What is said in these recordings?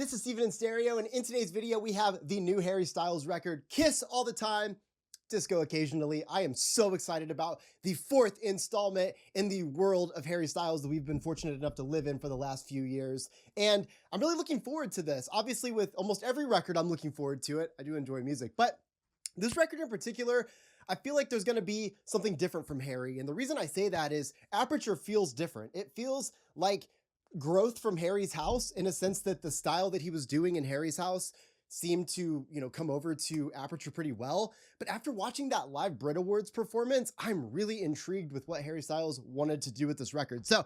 this is Steven in Stereo, and in today's video we have the new Harry Styles record, Kiss All the Time, Disco Occasionally. I am so excited about the fourth installment in the world of Harry Styles that we've been fortunate enough to live in for the last few years, and I'm really looking forward to this. Obviously, with almost every record, I'm looking forward to it. I do enjoy music, but this record in particular, I feel like there's going to be something different from Harry, and the reason I say that is Aperture feels different. It feels like growth from Harry's House, in a sense that the style that he was doing in Harry's House seemed to, come over to Aperture pretty well. But after watching that live Brit Awards performance, I'm really intrigued with what Harry Styles wanted to do with this record. So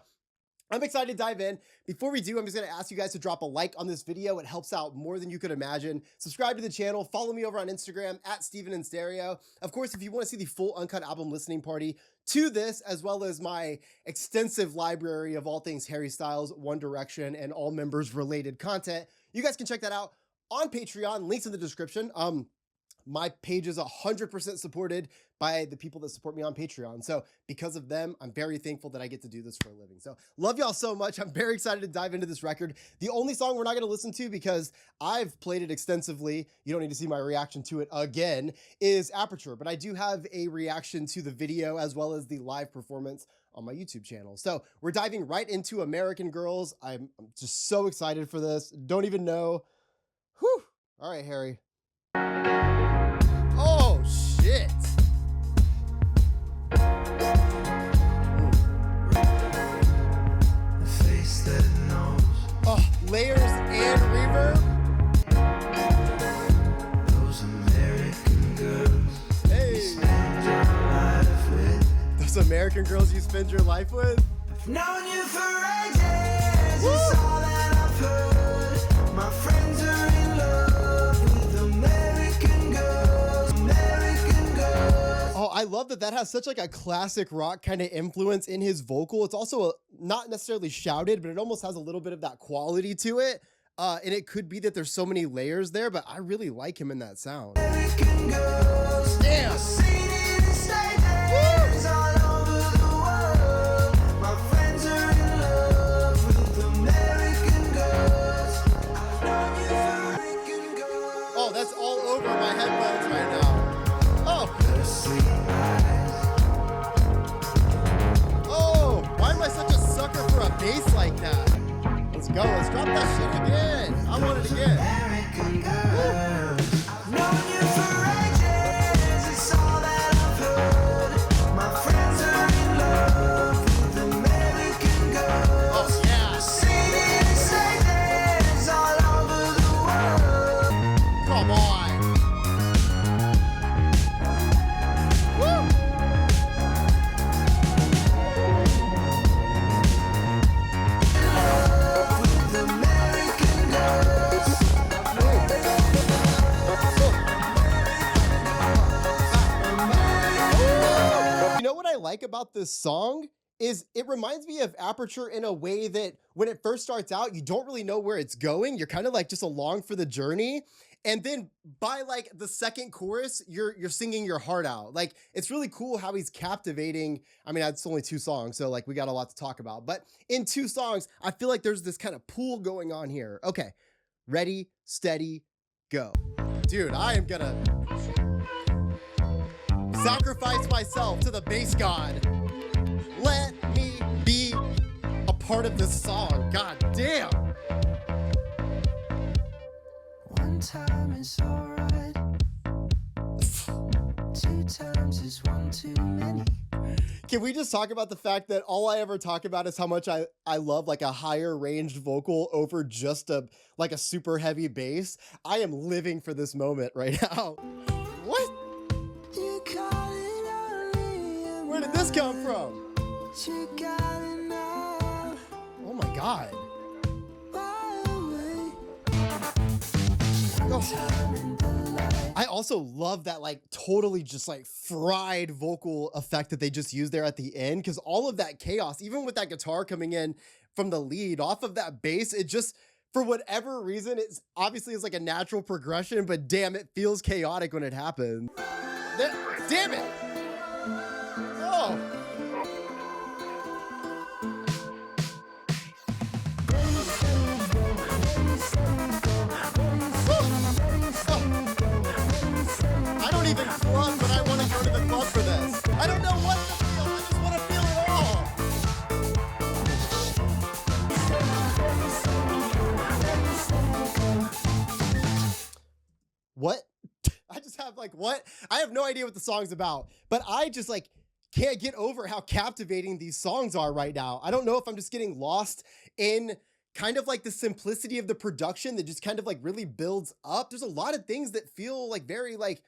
I'm excited to dive in. Before we do, I'm just going to ask you guys to drop a like on this video. It helps out more than you could imagine. Subscribe to the channel. Follow me over on Instagram at Steven in Stereo. Of course, if you want to see the full uncut album listening party to this, as well as my extensive library of all things Harry Styles, One Direction, and all members related content, you guys can check that out on Patreon. Links in the description. My page is 100% supported by the people that support me on Patreon. So because of them, I'm very thankful that I get to do this for a living. So love y'all so much. I'm very excited to dive into this record. The only song we're not going to listen to, because I've played it extensively, you don't need to see my reaction to it again, is Aperture. But I do have a reaction to the video as well as the live performance on my YouTube channel. So we're diving right into American Girls. I'm just so excited for this. Don't even know. Whew. All right, Harry. Oh, shit. Oh, layers and reverb. Those American girls. Hey. You spend your life with. Those American girls you spend your life with. I've known you for ages. It's all that I've heard. My friends are in love with American girls. American girls. Oh, I love that has such like a classic rock kind of influence in his vocal. It's also not necessarily shouted, but it almost has a little bit of that quality to it. And it could be that there's so many layers there, but I really like him in that sound. American girls. Damn. Oh, that's all over my headphones right now. Oh. Oh, why am I such a sucker for a bass like that? Let's go. Let's drop that shit again. I want it again. American girls. I've known you for ages. It's all that I've heard. My friends are in love with American girls. Oh, yeah. Mercedes all over the world. Come on. Like about this song is it reminds me of Aperture in a way that when it first starts out, you don't really know where it's going. You're kind of like just along for the journey. And then by like the second chorus, you're singing your heart out. Like, it's really cool how he's captivating. I mean, it's only 2 songs, so like we got a lot to talk about, but in 2 songs, I feel like there's this kind of pool going on here. Okay, ready, steady, go. Dude, I am gonna sacrifice myself to the bass god. Let me be a part of this song. God damn. One time is alright. 2 times is one too many. Can we just talk about the fact that all I ever talk about is how much I love like a higher ranged vocal over just a super heavy bass? I am living for this moment right now. What? Where did this come from? Oh my God. Oh. I also love that like totally just like fried vocal effect that they just used there at the end, because all of that chaos, even with that guitar coming in from the lead off of that bass, it just, for whatever reason, it's obviously is like a natural progression, but damn, it feels chaotic when it happens. Damn it. Oh. even club, but I want to go to the club for this. I don't know what to feel. I just want to feel it all. What? I just have like, what? I have no idea what the song's about, but I just like can't get over how captivating these songs are right now. I don't know if I'm just getting lost in kind of like the simplicity of the production that just kind of like really builds up. There's a lot of things that feel like very like,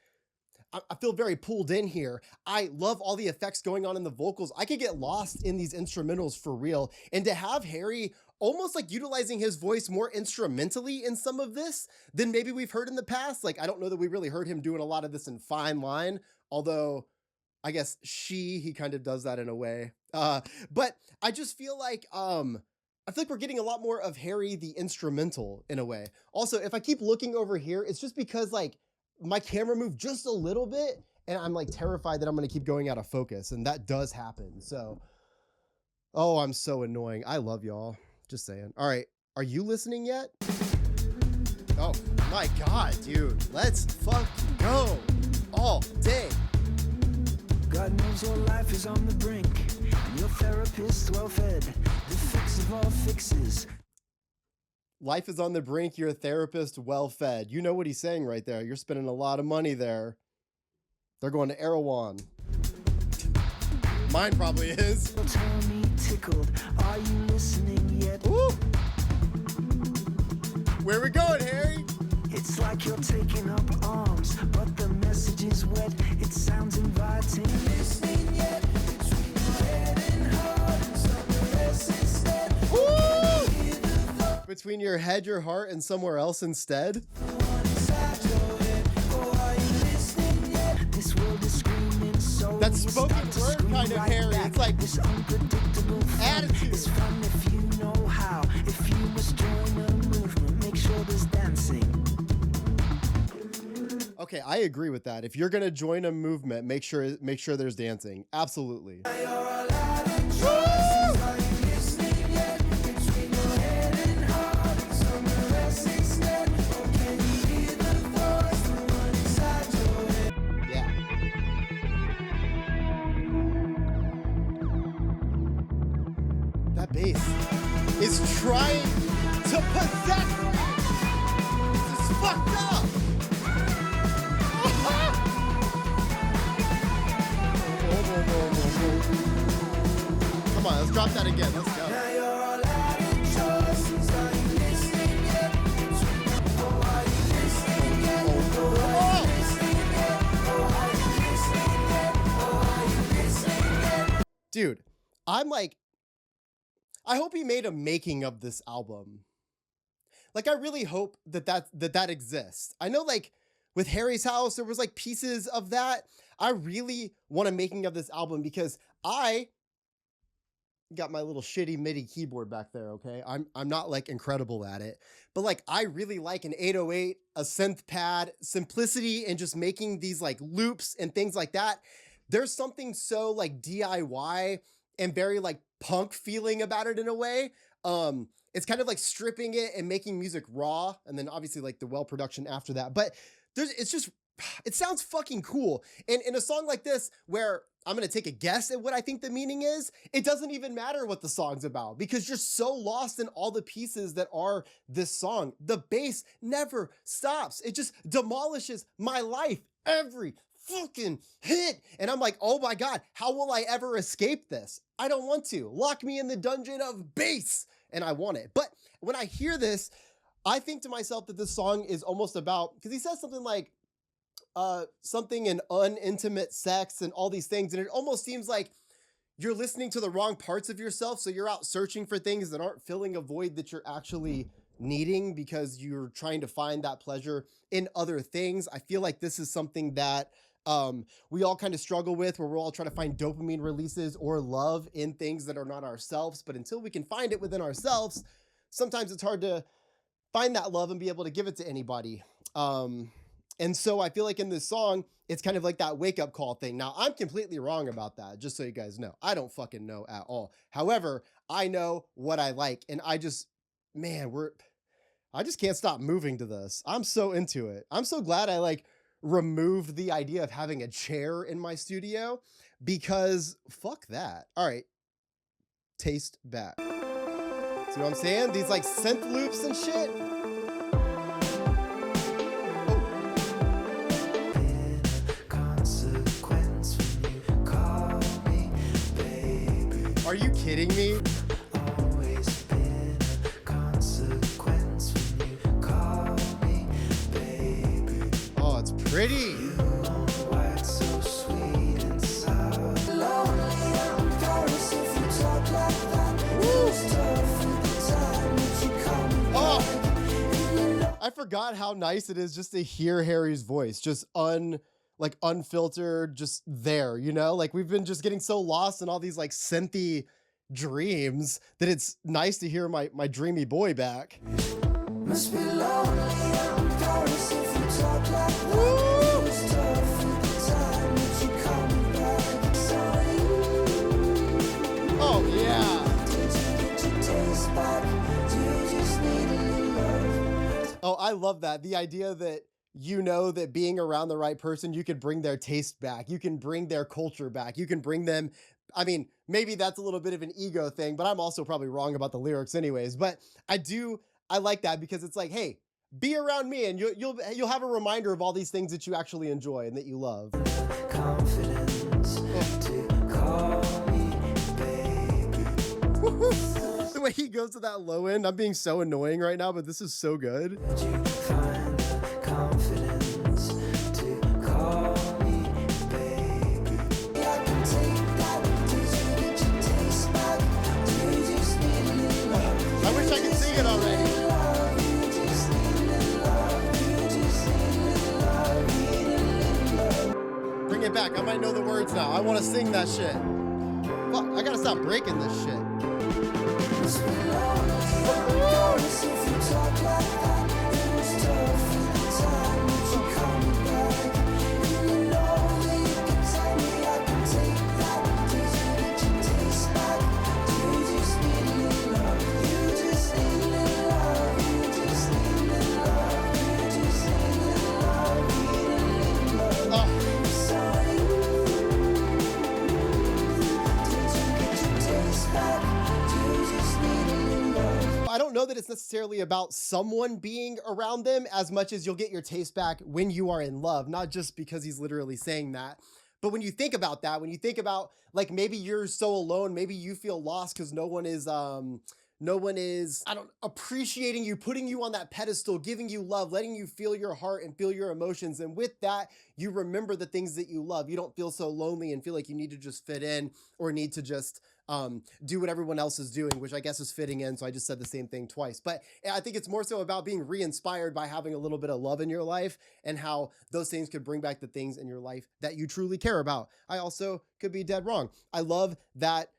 I feel very pulled in here. I love all the effects going on in the vocals. I could get lost in these instrumentals for real. And to have Harry almost like utilizing his voice more instrumentally in some of this than maybe we've heard in the past. Like, I don't know that we really heard him doing a lot of this in Fine Line, although I guess he kind of does that in a way. But I just feel like, I feel like we're getting a lot more of Harry the instrumental in a way. Also, if I keep looking over here, it's just because like my camera moved just a little bit and I'm like terrified that I'm going to keep going out of focus, and that does happen. So, oh, I'm so annoying. I love y'all. Just saying. All right. Are you listening yet? Oh my God, dude. Let's fucking go all day. God knows your life is on the brink. Your therapist well fed. The fix of all fixes. Life is on the brink. You're a therapist well fed. You know what he's saying right there. You're spending a lot of money there. They're going to Erewhon. Mine probably is. Tell me tickled. Are you listening yet? Woo! Where we going, Harry? It's like you're taking up arms, but the message is wet. It sounds inviting. Listening yet? Between your head and heart and somewhere else instead. Woo! Between your head, your heart, and somewhere else instead. This world is screaming, so that's spoken word kind of Harry. It's like this unpredictable attitude. It's fun if you know how. If you must join a movement, make sure there's dancing. Okay, I agree with that. If you're gonna join a movement, make sure there's dancing. Absolutely. Bass is trying to possess me. This is fucked up. Come on, let's drop that again. Let's go. Dude, I'm like, I hope he made a making of this album. Like, I really hope that exists. I know, like, with Harry's House, there was like pieces of that. I really want a making of this album because I got my little shitty MIDI keyboard back there, okay? I'm not like incredible at it, but like I really like an 808, a synth pad, simplicity, and just making these like loops and things like that. There's something so like DIY and very like punk feeling about it in a way. It's kind of like stripping it and making music raw, and then obviously like the well production after that. But it sounds fucking cool. And in a song like this, where I'm gonna take a guess at what I think the meaning is, it doesn't even matter what the song's about because you're so lost in all the pieces that are this song. The bass never stops. It just demolishes my life every fucking hit. And I'm like, oh my God, how will I ever escape this? I don't want to. Lock me in the dungeon of bass. And I want it. But when I hear this, I think to myself that this song is almost about, because he says something like, something in unintimate sex and all these things. And it almost seems like you're listening to the wrong parts of yourself. So you're out searching for things that aren't filling a void that you're actually needing because you're trying to find that pleasure in other things. I feel like this is something that we all kind of struggle with, where we're all trying to find dopamine releases or love in things that are not ourselves. But until we can find it within ourselves, sometimes it's hard to find that love and be able to give it to anybody. And so I feel like in this song, it's kind of like that wake up call thing. Now, I'm completely wrong about that, just so you guys know. I don't fucking know at all. However, I know what I like, and I just can't stop moving to this. I'm so into it. I'm so glad I like removed the idea of having a chair in my studio because fuck that. All right, taste back. See what I'm saying? These like synth loops and shit. Are you kidding me? Always been a consequence when you call me baby. Oh, it's pretty. You know why it's so sweet and sour. Lonely, I'm embarrassed if you talk like that. It's tough at the time that you come back. Oh, I forgot how nice it is just to hear Harry's voice, just like unfiltered, just there, you know? Like we've been just getting so lost in all these like synthy dreams that it's nice to hear my dreamy boy back. Must be lonely, I'm embarrassed if you talk like that. It's tough at the time that you come back. Sorry. Oh yeah. Did you get your taste back? Do you just need a little love? Oh, I love that. The idea that you know that being around the right person, you can bring their taste back. You can bring their culture back. You can bring them. I mean, maybe that's a little bit of an ego thing, but I'm also probably wrong about the lyrics anyways. But I like that because it's like, hey, be around me and you'll have a reminder of all these things that you actually enjoy and that you love. Confidence to call me baby. The way he goes to that low end, I'm being so annoying right now, but this is so good. Did you find the confidence to call me baby? I can take that. Did you get your taste back? Do you just need a little love? I wish I could sing it already. You just need a little love. You just need a little love. Need a little love. Bring it back. I might know the words now. I want to sing that shit. Fuck, I gotta stop breaking this shit. Must be lonely, I'm embarrassed if you talk like that. It was tough at the time that you come back. And you know that you can tell me I can take that. Did you get your taste back? Do you just need a little love? You just need a little love. You just need a little love. You just need a little love. Need a little love. Oh. Sorry. Did you get your taste back? Do you just need a little love? I don't know that it's necessarily about someone being around them as much as you'll get your taste back when you are in love, not just because he's literally saying that. But when you think about that, when you think about like maybe you're so alone, maybe you feel lost because no one is appreciating you, putting you on that pedestal, giving you love, letting you feel your heart and feel your emotions. And with that, you remember the things that you love. You don't feel so lonely and feel like you need to just fit in or need to just do what everyone else is doing, which I guess is fitting in. So I just said the same thing twice, but I think it's more so about being re-inspired by having a little bit of love in your life and how those things could bring back the things in your life that you truly care about. I also could be dead wrong. I love that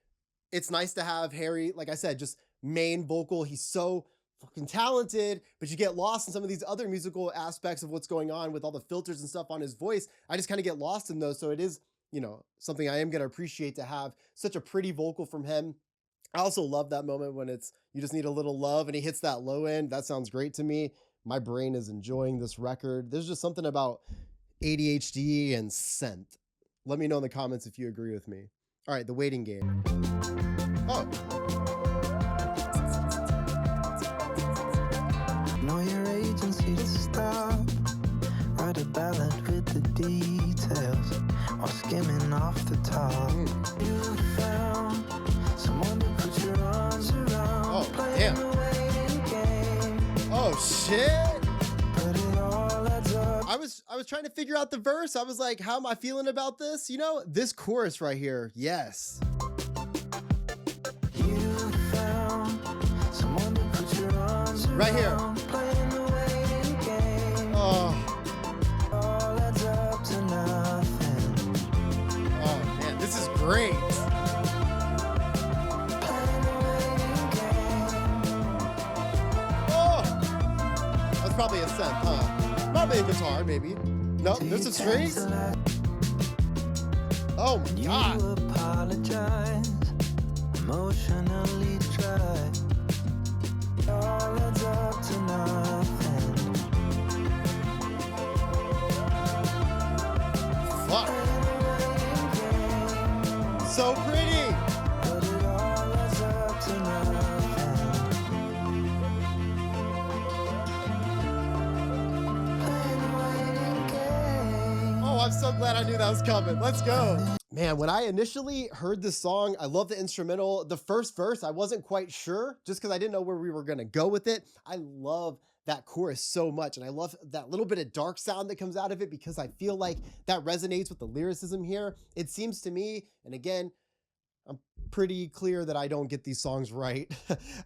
it's nice to have Harry, like I said, just main vocal. He's so fucking talented, but you get lost in some of these other musical aspects of what's going on with all the filters and stuff on his voice. I just kind of get lost in those. So it is, you know, something I am going to appreciate to have such a pretty vocal from him. I also love that moment when it's, you just need a little love and he hits that low end. That sounds great to me. My brain is enjoying this record. There's just something about ADHD and scent. Let me know in the comments if you agree with me. All right, the waiting game. Oh. Know your agency to stop. Write a ballad with the details while skimming off the top. You found someone to put your arms around. Oh, playing damn. the waiting game. Oh, shit. But it all adds up. I was trying to figure out the verse. I was like, how am I feeling about this? You know, this chorus right here. Yes. You found someone to put your arms around. Right here. Playing the waiting game. Oh, All adds up to nothing. oh man, this is great. Playing the waiting game. Oh, that's probably a synth, huh? Probably a guitar, maybe. Nope, there's a strings. Oh my God. You apologize, emotionally dry. All adds up to nothing. I'm so glad I knew that was coming. Let's go. Man, when I initially heard this song, I love the instrumental. The first verse, I wasn't quite sure just because I didn't know where we were going to go with it. I love that chorus so much. And I love that little bit of dark sound that comes out of it because I feel like that resonates with the lyricism here. It seems to me, and again, I'm pretty clear that I don't get these songs right.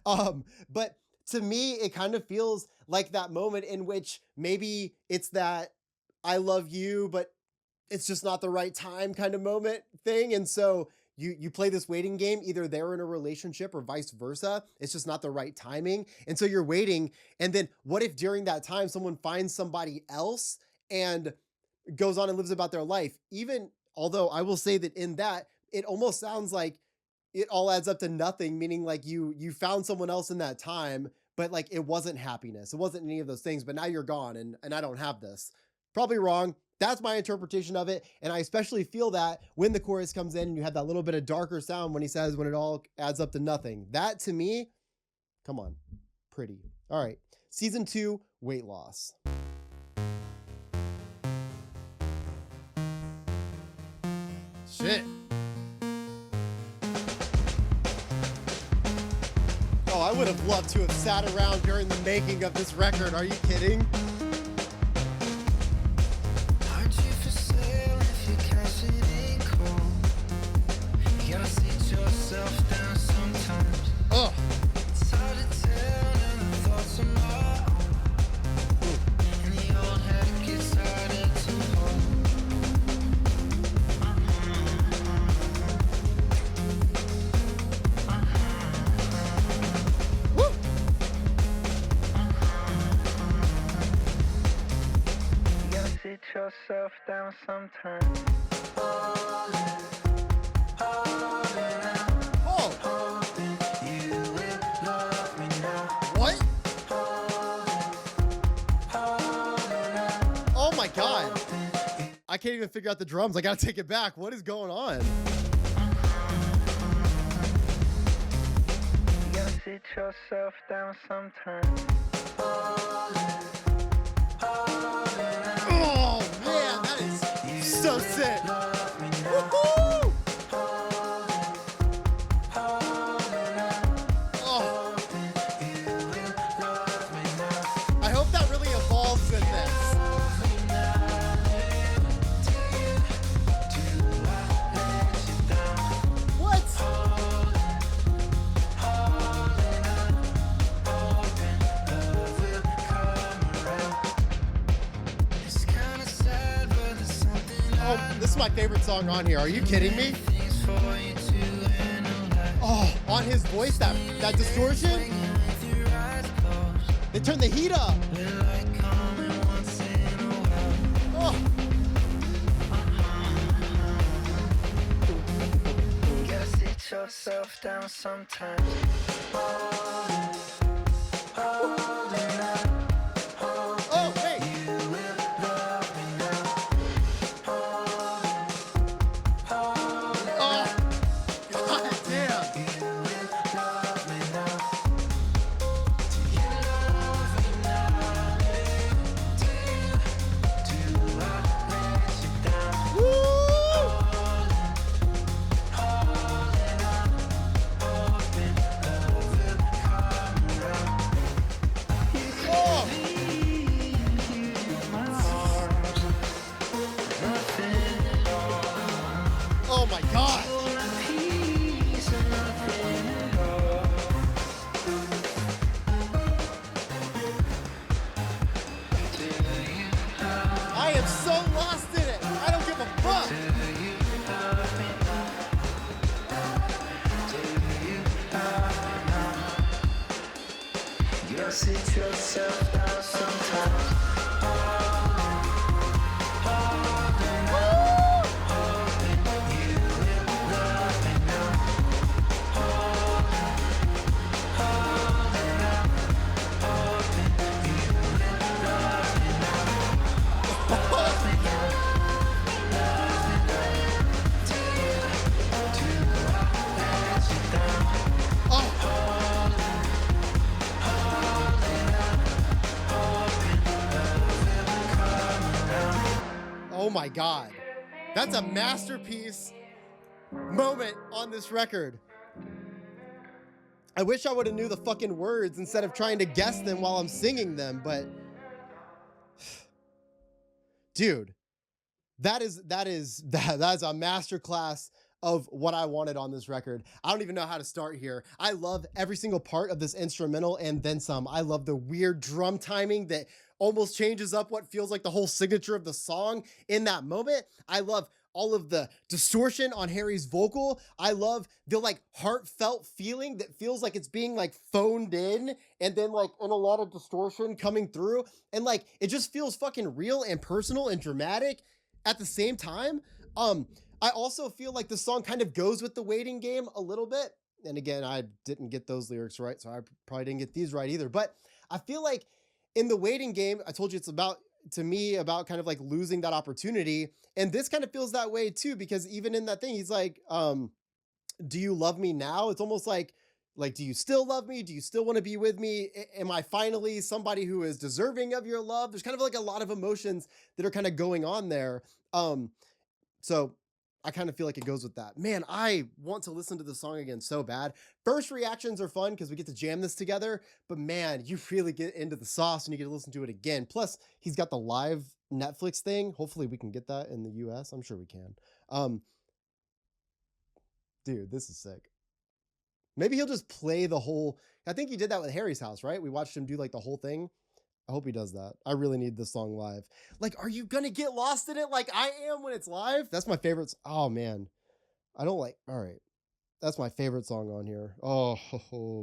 But to me, it kind of feels like that moment in which maybe it's that I love you, but it's just not the right time kind of moment thing. And so you play this waiting game, either they're in a relationship or vice versa. It's just not the right timing. And so you're waiting. And then what if during that time, someone finds somebody else and goes on and lives about their life? Even although I will say that in that, it almost sounds like it all adds up to nothing, meaning like you found someone else in that time, but like it wasn't happiness. It wasn't any of those things, but now you're gone and I don't have this. Probably wrong. That's my interpretation of it. And I especially feel that when the chorus comes in and you have that little bit of darker sound when he says, when it all adds up to nothing. That to me, come on, pretty. All right. Season 2, weight loss. Shit. Oh, I would have loved to have sat around during the making of this record. Are you kidding? Aren't you for sale if you cash it in cold? You gotta sit yourself down sometimes. Oh. It's hard to tell and the thoughts are my own. And the old head gets harder to hold. Woo. You gotta sit yourself down sometimes. Oh. You will love me now. What? Oh my God. I can't even figure out the drums. I gotta take it back. What is going on? You gotta sit yourself down sometimes. Oh man, that is so sick. Woohoo! Oh. I hope that really evolves in this. What? It's kinda sad, but there's something Oh, this is my favorite song on here. Are you kidding me? things for you to analyze. Oh, on his voice, that distortion. With your eyes closed, They turn the heat up. we're like coming once in a while. Oh. You gotta sit yourself down sometimes. Oh, hey. You will love me now. Oh. God damn. You will love me now. Do I let you down? Woo. Oh. Oh my God. I am so lost in it. I don't give a fuck. You gotta sit yourself down sometimes. Oh. Oh my God. That's a masterpiece moment on this record. I wish I would have knew the fucking words instead of trying to guess them while I'm singing them, but dude, that is a masterclass of what I wanted on this record. I don't even know how to start here. I love every single part of this instrumental and then some. I love the weird drum timing that almost changes up what feels like the whole signature of the song in that moment. I love all of the distortion on Harry's vocal. I love the like heartfelt feeling that feels like it's being like phoned in and then like in a lot of distortion coming through. And like, it just feels fucking real and personal and dramatic at the same time. I also feel like the song kind of goes with the waiting game a little bit. And again, I didn't get those lyrics right, so I probably didn't get these right either. But I feel like in the waiting game, I told you it's about, to me, about kind of like losing that opportunity. And this kind of feels that way too, because even in that thing, he's like, do you love me now? It's almost like, do you still love me? Do you still want to be with me? Am I finally somebody who is deserving of your love? There's kind of like a lot of emotions that are kind of going on there. So I kind of feel like it goes with that. Man, I want to listen to the song again so bad. First reactions are fun because we get to jam this together, but man, you really get into the sauce and you get to listen to it again. Plus, he's got the live Netflix thing. Hopefully we can get that in the US. I'm sure we can. Dude, this is sick. Maybe he'll just play the whole, I think he did that with Harry's House, right? We watched him do like the whole thing. I hope he does that. I really need this song live. Like, are you gonna get lost in it like I am when it's live? That's my favorite. Oh man, I don't like, all right. That's my favorite song on here. Oh,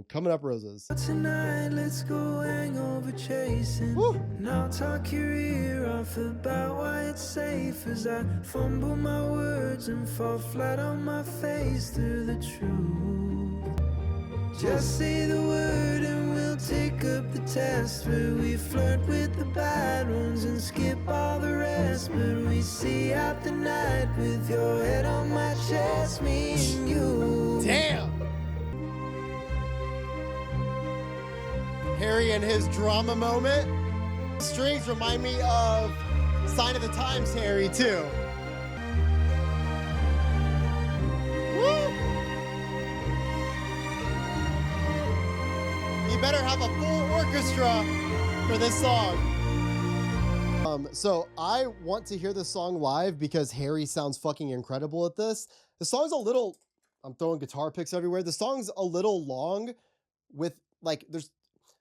Coming Up Roses. Tonight, let's go hangover chasing. Woo. And I'll talk your ear off about why it's safe as I fumble my words and fall flat on my face through the truth. Just say the word and we'll take up the test where we flirt with the bad ones and skip all the rest. But we see out the night with your head on my chest, me and you. Damn. Harry and his drama moment. Strings remind me of Sign of the Times Harry too. Woo! You better have a full orchestra for this song. So I want to hear this song live because Harry sounds fucking incredible at this. The song's a little, I'm throwing guitar picks everywhere. The song's a little long with like, there's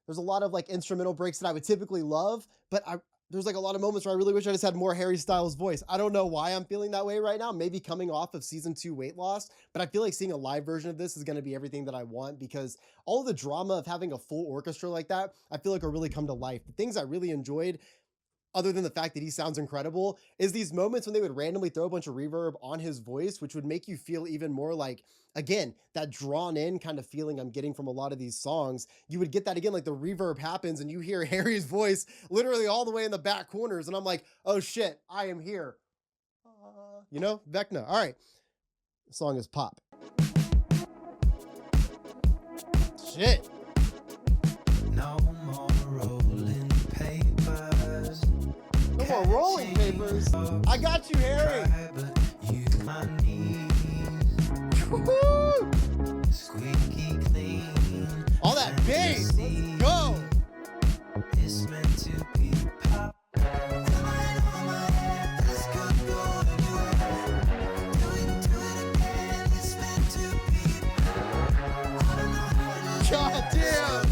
a lot of like instrumental breaks that I would typically love, but there's like a lot of moments where I really wish I just had more Harry Styles voice. I don't know why I'm feeling that way right now. Maybe coming off of season 2 weight loss, but I feel like seeing a live version of this is going to be everything that I want because all of the drama of having a full orchestra like that, I feel like will really come to life. The things I really enjoyed, other than the fact that he sounds incredible, is these moments when they would randomly throw a bunch of reverb on his voice, which would make you feel even more like, again, that drawn in kind of feeling I'm getting from a lot of these songs. You would get that again, like the reverb happens and you hear Harry's voice literally all the way in the back corners. And I'm like, oh shit, I am here. You know, Vecna. All right. The song is Pop. Shit. No more rolling papers. No more rolling papers. I got you, Harry. But you my knees. Woo-hoo! Squeaky clean. All that bass. Let's go. It's meant to be pop. God damn.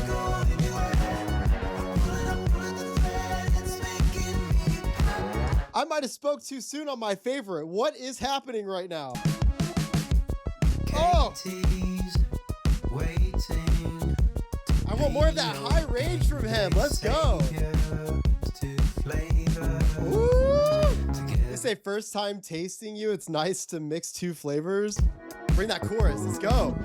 I might have spoke too soon on my favorite. What is happening right now? Oh! I want more of that high range from him. Let's go. Woo! They say first time tasting you, it's nice to mix 2 flavors. Bring that chorus. Let's go.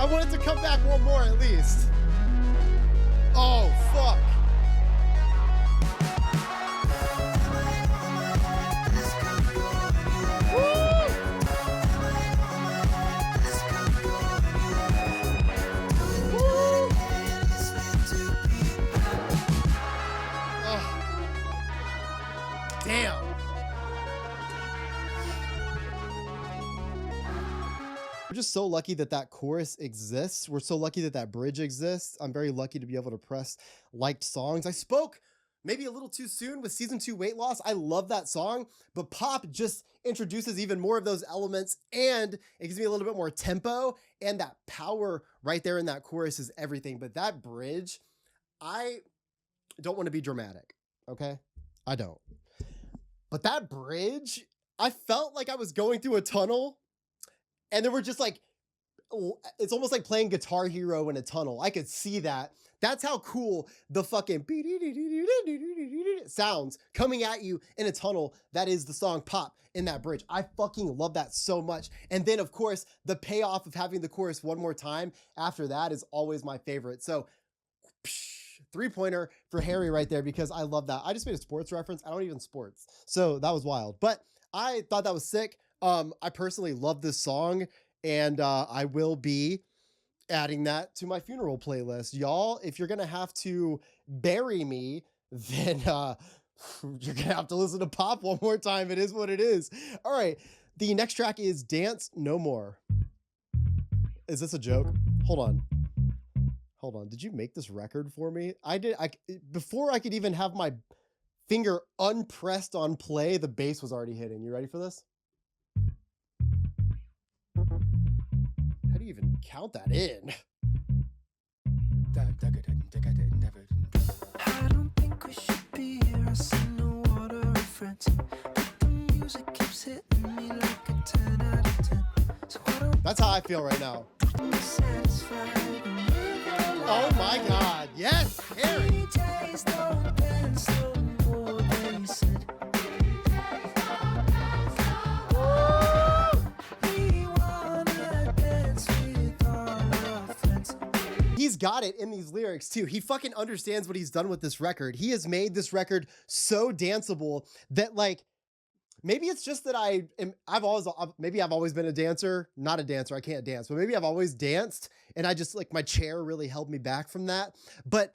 I want it to come back one more at least. Oh, fuck. Damn. We're just so lucky that that chorus exists. We're so lucky that that bridge exists. I'm very lucky to be able to press liked songs. I spoke maybe a little too soon with season 2 weight loss. I love that song, but pop just introduces even more of those elements, and it gives me a little bit more tempo, and that power right there in that chorus is everything. But that bridge, I don't want to be dramatic, okay? I don't. But that bridge, I felt like I was going through a tunnel, and there were just like, it's almost like playing Guitar Hero in a tunnel. I could see that. That's how cool the fucking sounds coming at you in a tunnel. That is the song Pop in that bridge. I fucking love that so much. And then of course, the payoff of having the chorus one more time after that is always my favorite. So 3-pointer for Harry right there, because I love that. I just made a sports reference. I don't even sports. So that was wild, but I thought that was sick. I personally love this song, and I will be adding that to my funeral playlist. Y'all, if you're gonna have to bury me, then you're gonna have to listen to Pop one more time. It is what it is. All right, the next track is Dance No More. Is this a joke? Hold on. Did you make this record for me? I did. Before I could even have my finger unpressed on play, the bass was already hitting. You ready for this? How do you even count that in? I don't think we should be here. I see no water reference, but the music keeps hitting me like a 10 out of 10. So I don't That's how I feel right now. be satisfied and live your life. Oh my God. Yes, Harry. DJs don't dance no more, they said. We wanna dance with all our friends. He's got it in these lyrics too. He fucking understands what he's done with this record. He has made this record so danceable that, like, maybe it's just that I've always been a dancer, not a dancer. I can't dance, but maybe I've always danced, and I just, like, my chair really held me back from that. But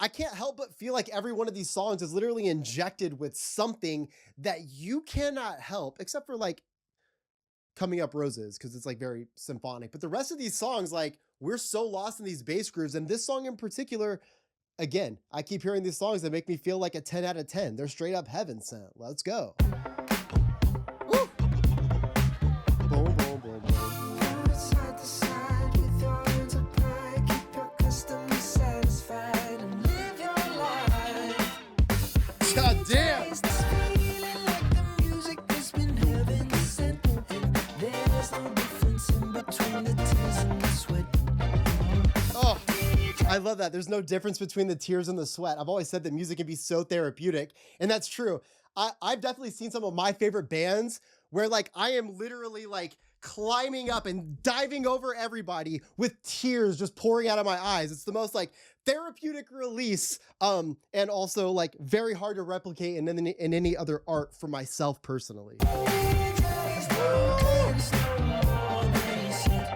I can't help but feel like every one of these songs is literally injected with something that you cannot help, except for like Coming Up Roses, because it's like very symphonic. But the rest of these songs, like, we're so lost in these bass grooves. And this song in particular, again, I keep hearing these songs that make me feel like a 10 out of 10. They're straight up heaven sent. Let's go. Woo! Boom, boom, boom, boom. Go side to side with your hands up high. Keep your customers satisfied and live your life. God damn. Taste this feeling like the music has been heaven sent, and there's no difference in between the tears and the sweat. Oh, I love that. There's no difference between the tears and the sweat. I've always said that music can be so therapeutic, and that's true. I've definitely seen some of my favorite bands where, like, I am literally like climbing up and diving over everybody with tears just pouring out of my eyes. It's the most like therapeutic release, and also like very hard to replicate in any other art for myself personally. DJs don't dance no more, they said.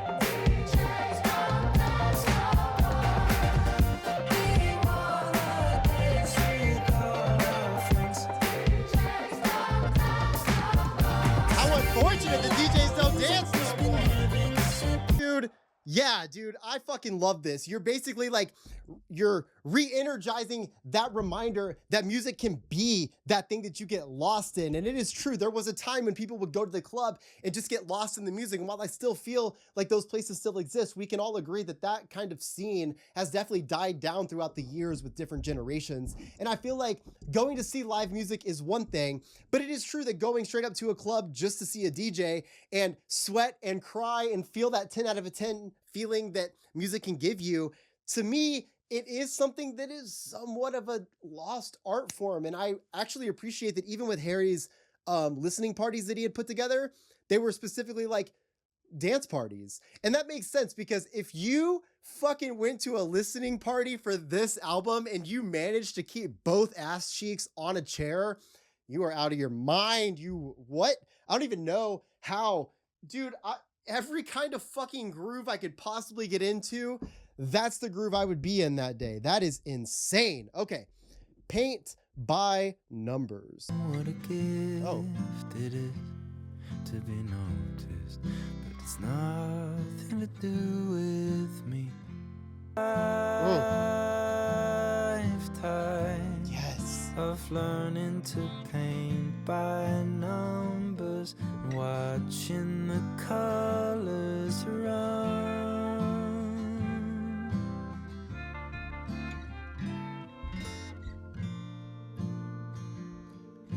We wanna dance with all our friends. How unfortunate the DJs don't dance no more. Heaven sent. Dude, yeah, dude, I fucking love this. You're basically like, you're re-energizing that reminder that music can be that thing that you get lost in. And it is true. There was a time when people would go to the club and just get lost in the music. And while I still feel like those places still exist, we can all agree that that kind of scene has definitely died down throughout the years with different generations. And I feel like going to see live music is one thing, but it is true that going straight up to a club just to see a DJ and sweat and cry and feel that 10 out of a 10 feeling that music can give you, to me, it is something that is somewhat of a lost art form. And I actually appreciate that even with Harry's listening parties that he had put together, they were specifically like, dance parties. And that makes sense because if you fucking went to a listening party for this album and you managed to keep both ass cheeks on a chair, you are out of your mind. You what? I don't even know how. Dude, every kind of fucking groove I could possibly get into, that's the groove I would be in that day. That is insane. Okay. Paint by numbers. What a gift it is to be noticed, but it's nothing to do with me. Lifetime of learning to paint by numbers, watching the colors run.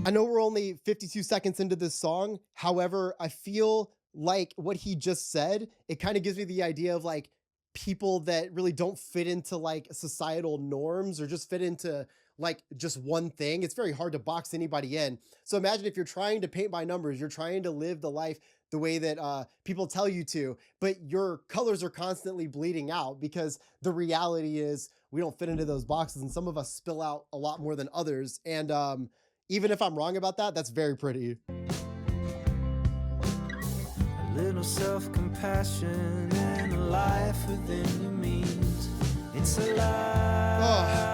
I know we're only 52 seconds into this song. However, I feel like what he just said, it kind of gives me the idea of like people that really don't fit into like societal norms or just fit into like just one thing. It's very hard to box anybody in. So imagine if you're trying to paint by numbers, you're trying to live the life the way that people tell you to, but your colors are constantly bleeding out because the reality is we don't fit into those boxes and some of us spill out a lot more than others. And even if I'm wrong about that, that's very pretty. A little self-compassion and a life within you means it's a lifetime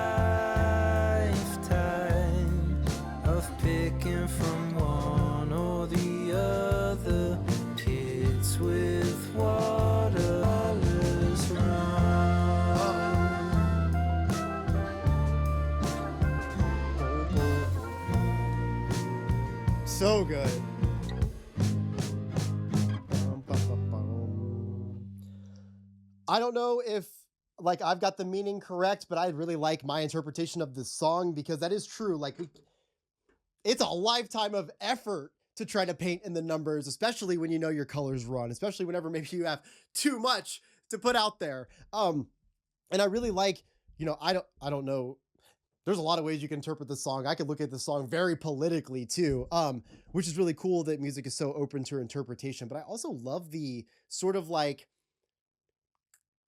of picking from one or the other pits with watercolors run. So good. I don't know if like I've got the meaning correct, but I really like my interpretation of this song because that is true. Like it's a lifetime of effort to try to paint in the numbers, especially when you know your colors run, especially whenever maybe you have too much to put out there. And I really like, you know, I don't know. There's a lot of ways you can interpret the song. I could look at the song very politically too, which is really cool that music is so open to interpretation. But I also love the sort of like,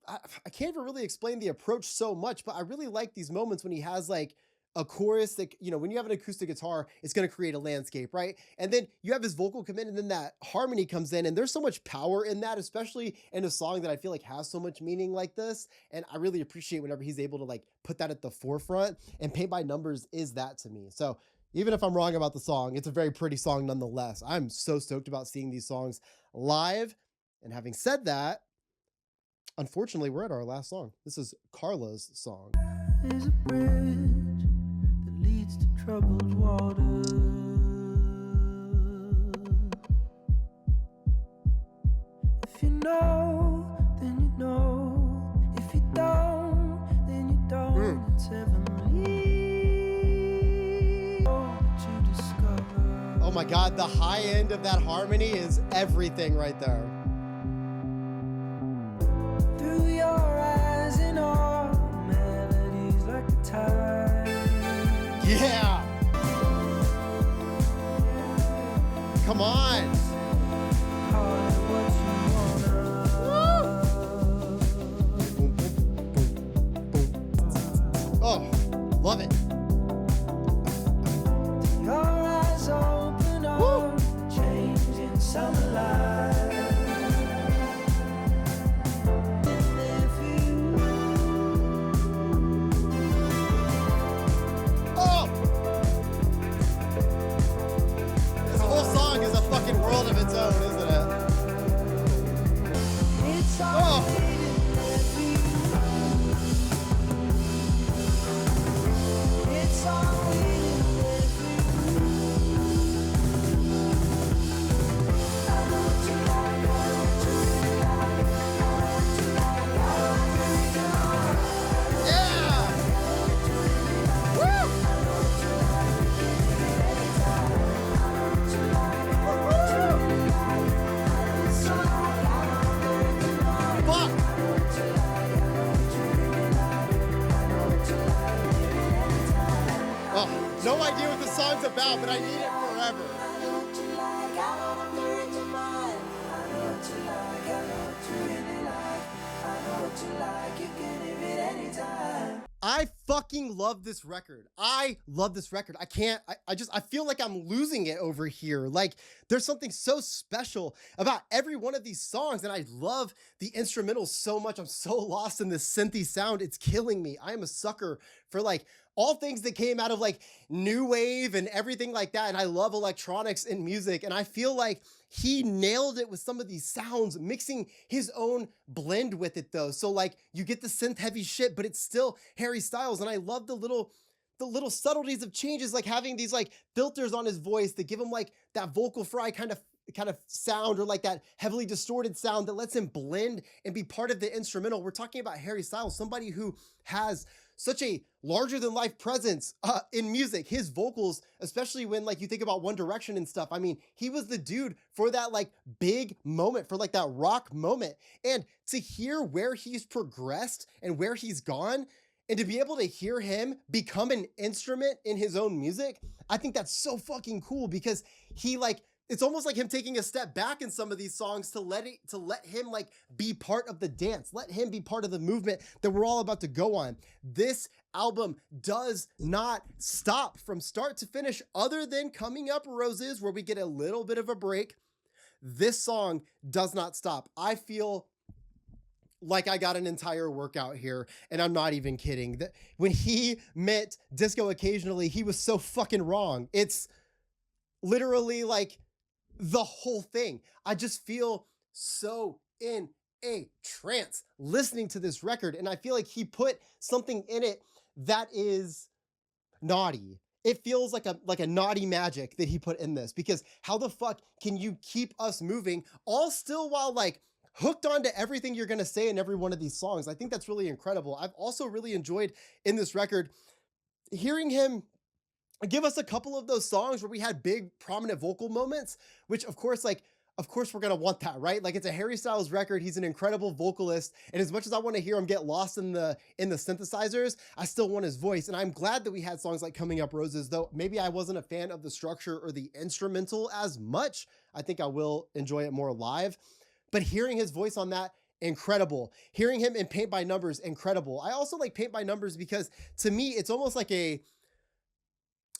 I can't even really explain the approach so much, but I really like these moments when he has like a chorus that, you know, when you have an acoustic guitar, it's going to create a landscape, right? And then you have his vocal come in and then that harmony comes in and there's so much power in that, especially in a song that I feel like has so much meaning like this. And I really appreciate whenever he's able to like put that at the forefront, and Paint by Numbers is that to me. So even if I'm wrong about the song, it's a very pretty song nonetheless. I'm so stoked about seeing these songs live. And having said that, unfortunately, we're at our last song. This is Carla's song. There's a bridge that leads to troubled water. If you know, then you know. If you don't, then you don't. It's heavenly. What you discover. Oh my God, the high end of that harmony is everything right there. Through your eyes and all melodies like the tide. Yeah. Come on. Call it what you wanna. Oh, love it. Your eyes open up, changing summer light. World of its own, isn't it? Oh. No idea what the song's about, but I need it forever. I fucking love this record. I love this record. I feel like I'm losing it over here. Like there's something so special about every one of these songs. And I love the instrumentals so much. I'm so lost in this synthy sound. It's killing me. I am a sucker for like all things that came out of like new wave and everything like that. And I love electronics and music. And I feel like he nailed it with some of these sounds, mixing his own blend with it though. So like you get the synth heavy shit, but it's still Harry Styles. And I love the little subtleties of changes, like having these like filters on his voice that give him like that vocal fry kind of sound, or like that heavily distorted sound that lets him blend and be part of the instrumental. We're talking about Harry Styles, somebody who has such a larger than life presence in music. His vocals, especially when like you think about One Direction and stuff. I mean, he was the dude for that like big moment, for like that rock moment. And to hear where he's progressed and where he's gone, and to be able to hear him become an instrument in his own music, I think that's so fucking cool, because he like, it's almost like him taking a step back in some of these songs to let him like be part of the dance, let him be part of the movement that we're all about to go on. This album does not stop from start to finish, other than Coming Up Roses, where we get a little bit of a break. This song does not stop. I feel like I got an entire workout here, and I'm not even kidding. When he meant disco occasionally, he was so fucking wrong. It's literally like the whole thing. I just feel so in a trance listening to this record, and I feel like he put something in it that is naughty. It feels like a naughty magic that he put in this, because how the fuck can you keep us moving all still while like hooked onto everything you're going to say in every one of these songs? I think that's really incredible. I've also really enjoyed in this record hearing him give us a couple of those songs where we had big prominent vocal moments, which of course we're going to want that, right? Like it's a Harry Styles record. He's an incredible vocalist. And as much as I want to hear him get lost in the synthesizers, I still want his voice. And I'm glad that we had songs like Coming Up Roses, though maybe I wasn't a fan of the structure or the instrumental as much. I think I will enjoy it more live, but hearing his voice on that, incredible. Hearing him in Paint by Numbers, incredible. I also like Paint by Numbers because to me, it's almost like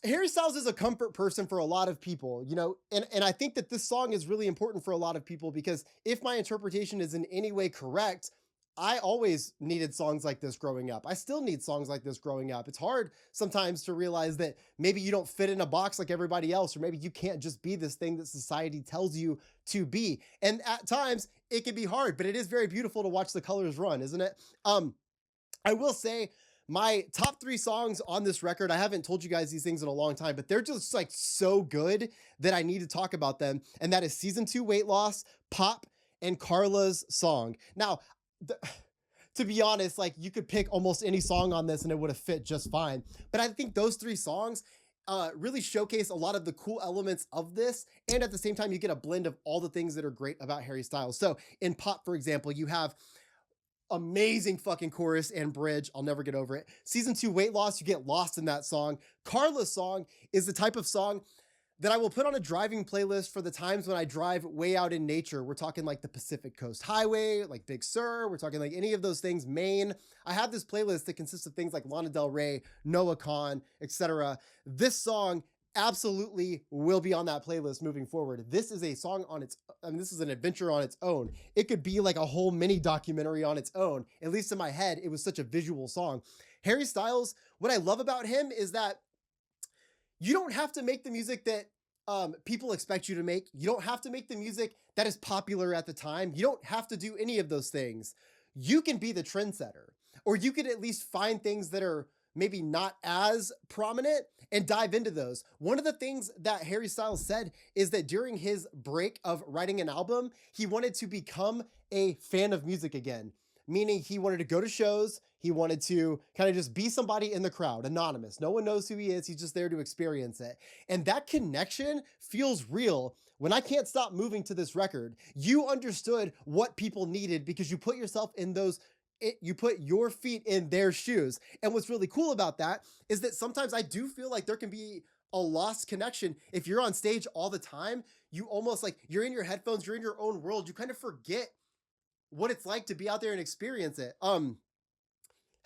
Harry Styles is a comfort person for a lot of people, you know, and I think that this song is really important for a lot of people, because if my interpretation is in any way correct, I always needed songs like this growing up. I still need songs like this growing up. It's hard sometimes to realize that maybe you don't fit in a box like everybody else, or maybe you can't just be this thing that society tells you to be. And at times it can be hard, but it is very beautiful to watch the colors run, isn't it? I will say, my top 3 songs on this record, I haven't told you guys these things in a long time, but they're just like so good that I need to talk about them. And that is Season 2 Weight Loss, Pop, and Carla's Song. Now, to be honest, like you could pick almost any song on this and it would have fit just fine. But I think those 3 songs really showcase a lot of the cool elements of this. And at the same time, you get a blend of all the things that are great about Harry Styles. So in Pop, for example, you have amazing fucking chorus and bridge. I'll never get over it. Season 2 Weight Loss, you get lost in that song. Carla's Song is the type of song that I will put on a driving playlist for the times when I drive way out in nature. We're talking like the Pacific Coast Highway, like Big Sur. We're talking like any of those things, Maine. I have this playlist that consists of things like Lana Del Rey, Noah Kahan, etc. This song absolutely will be on that playlist moving forward. This is a song on its, this is an adventure on its own. It could be like a whole mini documentary on its own. At least in my head, it was such a visual song. Harry Styles, what I love about him is that you don't have to make the music that people expect you to make. You don't have to make the music that is popular at the time. You don't have to do any of those things. You can be the trendsetter, or you could at least find things that are maybe not as prominent and dive into those. One of the things that Harry Styles said is that during his break of writing an album, he wanted to become a fan of music again, meaning he wanted to go to shows. He wanted to kind of just be somebody in the crowd, anonymous. No one knows who he is. He's just there to experience it. And that connection feels real when I Can't Stop Moving to this record. You understood what people needed because you put yourself in those, you put your feet in their shoes. And what's really cool about that is that sometimes I do feel like there can be a lost connection. If you're on stage all the time, you almost like you're in your headphones, you're in your own world. You kind of forget what it's like to be out there and experience it.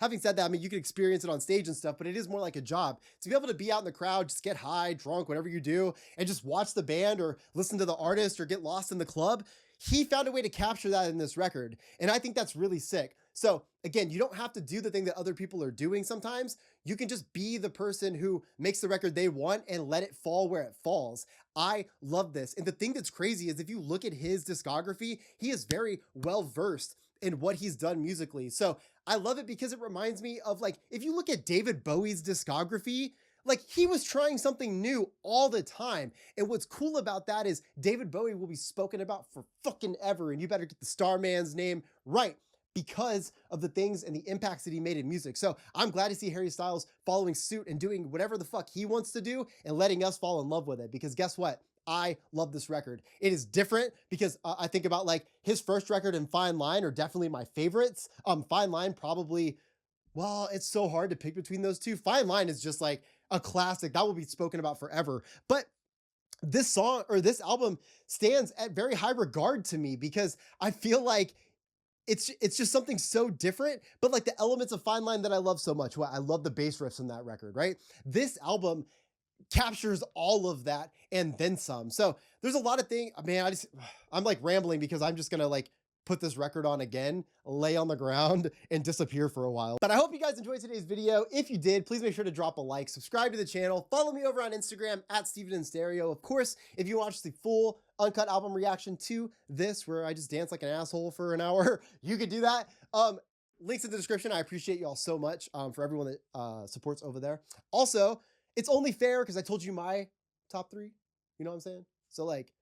having said that, I mean, you can experience it on stage and stuff, but it is more like a job. To be able to be out in the crowd, just get high, drunk, whatever you do, and just watch the band or listen to the artist or get lost in the club, he found a way to capture that in this record. And I think that's really sick. So again, you don't have to do the thing that other people are doing sometimes. You can just be the person who makes the record they want and let it fall where it falls. I love this. And the thing that's crazy is if you look at his discography, he is very well versed in what he's done musically. So I love it because it reminds me of, like, if you look at David Bowie's discography, like, he was trying something new all the time. And what's cool about that is David Bowie will be spoken about for fucking ever. And you better get the Starman's name right, because of the things and the impacts that he made in music. So I'm glad to see Harry Styles following suit and doing whatever the fuck he wants to do and letting us fall in love with it. Because guess what? I love this record. It is different because I think about, like, his first record and Fine Line are definitely my favorites. Fine Line probably, well, it's so hard to pick between those two. Fine Line is just like a classic that will be spoken about forever. But this song or this album stands at very high regard to me because I feel like it's just something so different, but like the elements of Fine Line that I love so much. Well, I love the bass riffs on that record, right? This album captures all of that and then some. So there's a lot of things, man, I'm like rambling because I'm just gonna like put this record on again, lay on the ground and disappear for a while. But I hope you guys enjoyed today's video. If you did, please make sure to drop a like, subscribe to the channel, follow me over on Instagram at Steven in Stereo. Of course, if you watch the full uncut album reaction to this, where I just dance like an asshole for an hour, you could do that. Links in the description. I appreciate you all so much for everyone that supports over there. Also, it's only fair because I told you my top 3. You know what I'm saying? So like,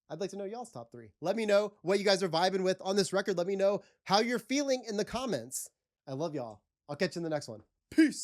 I'd like to know y'all's top 3. Let me know what you guys are vibing with on this record. Let me know how you're feeling in the comments. I love y'all. I'll catch you in the next one. Peace.